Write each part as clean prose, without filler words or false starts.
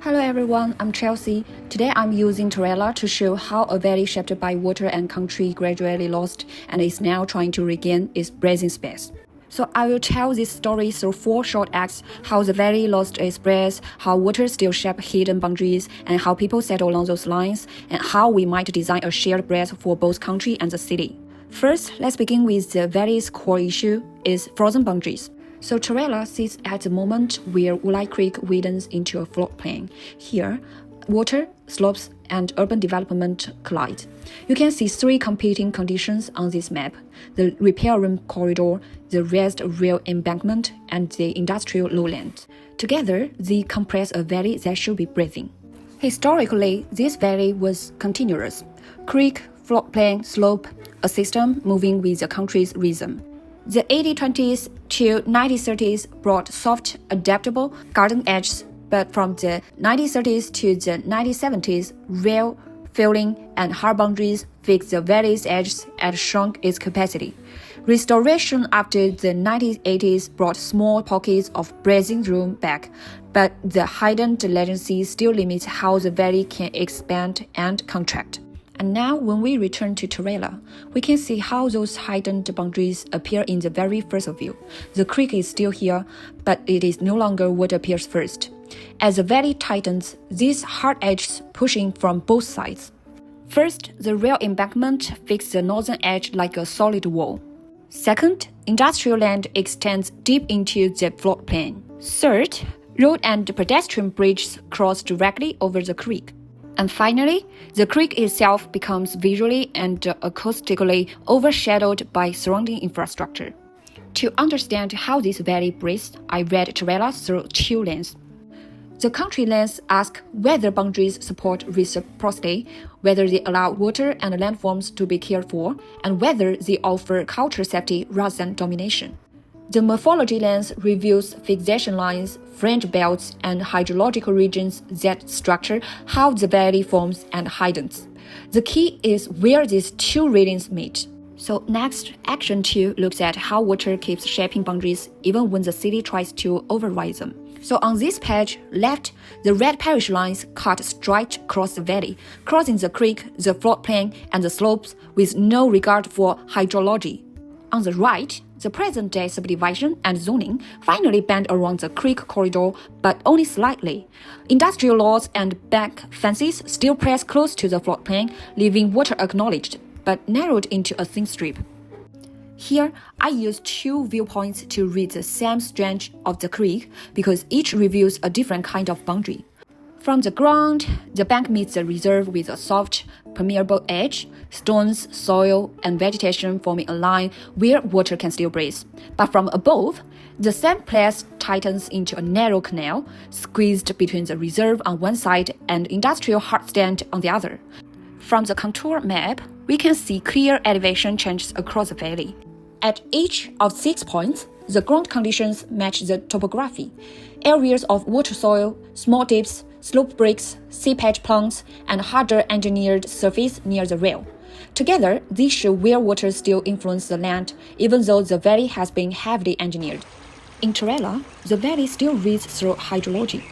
Hello everyone, I'm Chelsea. Today I'm using Turrella to show how a valley shaped by water and country gradually lost and is now trying to regain its breathing space. So I will tell this story through 4 short acts: how the valley lost its breath, how water still shaped hidden boundaries, and how people settle along those lines, and how we might design a shared breath for both country and the city. First, let's begin with the valley's core issue is frozen boundaries. So Turrella sits at the moment where Wulai Creek widens into a floodplain. Here, water, slopes, and urban development collide. You can see 3 competing conditions on this map: the riparian corridor, the raised rail embankment, and the industrial lowland. Together, they compress a valley that should be breathing. Historically, this valley was continuous. Creek, floodplain, slope, a system moving with the country's rhythm. The 80-20s to 90-30s brought soft, adaptable garden edges, but from the 1930s to the 1970s, rail, filling, and hard boundaries fixed the valley's edges and shrunk its capacity. Restoration after the 1980s brought small pockets of breathing room back, but the hidden legacy still limits how the valley can expand and contract. And now, when we return to Turrella, we can see how those hidden boundaries appear in the very first view. The creek is still here, but it is no longer what appears first. As the valley tightens, these hard edges pushing from both sides. First, the rail embankment fixes the northern edge like a solid wall. Second, industrial land extends deep into the floodplain. Third, road and pedestrian bridges cross directly over the creek. And finally, the creek itself becomes visually and acoustically overshadowed by surrounding infrastructure. To understand how this valley breathes, I read Turrella through 2 lenses. The country lens asks whether boundaries support reciprocity, whether they allow water and landforms to be cared for, and whether they offer cultural safety rather than domination. The morphology lens reviews fixation lines, fringe belts, and hydrological regions that structure how the valley forms and hidens. The key is where these 2 readings meet. So next, action 2 looks at how water keeps shaping boundaries even when the city tries to override them. So on this page, left, the red parish lines cut straight across the valley, crossing the creek, the floodplain, and the slopes with no regard for hydrology. On the right, the present-day subdivision and zoning finally bend around the creek corridor, but only slightly. Industrial laws and back fences still press close to the floodplain, leaving water acknowledged, but narrowed into a thin strip. Here, I use 2 viewpoints to read the same stretch of the creek because each reveals a different kind of boundary. From the ground, the bank meets the reserve with a soft, permeable edge, stones, soil, and vegetation forming a line where water can still breathe. But from above, the same place tightens into a narrow canal, squeezed between the reserve on one side and industrial heartland on the other. From the contour map, we can see clear elevation changes across the valley. At each of 6 points, the ground conditions match the topography. Areas of water soil, small dips, slope breaks, seepage plants, and harder engineered surface near the rail. Together, these show where water still influences the land, even though the valley has been heavily engineered. In Turrella, the valley still reads through hydrology.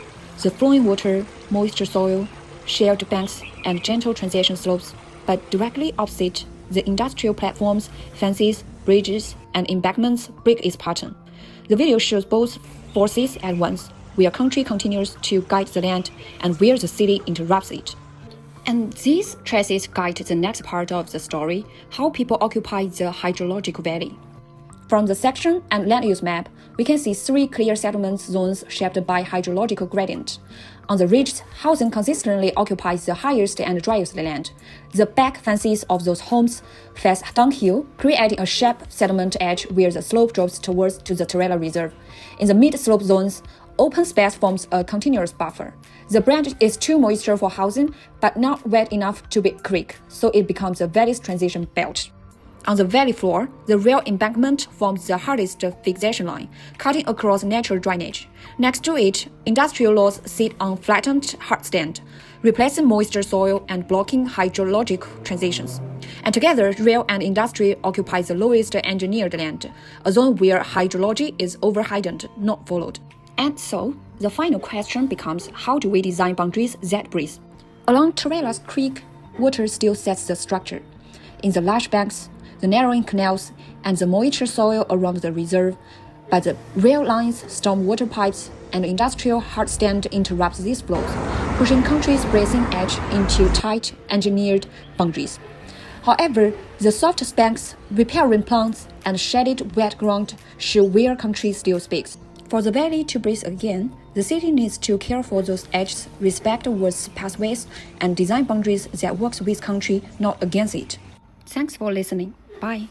The flowing water, moisture soil, shared banks, and gentle transition slopes, but directly opposite, the industrial platforms, fences, bridges, and embankments break its pattern. The video shows both forces at once, where country continues to guide the land and where the city interrupts it. And these traces guide the next part of the story, how people occupy the hydrological valley. From the section and land use map, we can see 3 clear settlement zones shaped by hydrological gradient. On the ridges, housing consistently occupies the highest and driest land. The back fences of those homes face downhill, creating a sharp settlement edge where the slope drops towards to the Turrella Reserve. In the mid-slope zones, open space forms a continuous buffer. The branch is too moisture for housing, but not wet enough to be a creek, so it becomes a valley's transition belt. On the valley floor, the rail embankment forms the hardest fixation line, cutting across natural drainage. Next to it, industrial laws sit on flattened hardstand, replacing moisture soil and blocking hydrologic transitions. And together, rail and industry occupy the lowest engineered land, a zone where hydrology is overhightened, not followed. And so, the final question becomes, how do we design boundaries that breathe? Along Turrella's creek, water still sets the structure. In the large banks, the narrowing canals, and the moisture soil around the reserve, but the rail lines, stormwater pipes, and industrial hardstand interrupt these flows, pushing countries' bracing edge into tight, engineered boundaries. However, the soft banks, riparian plants, and shaded wet ground show where country still speaks. For the valley to breathe again, the city needs to care for those edges, respect water's pathways, and design boundaries that works with country, not against it. Thanks for listening. Bye.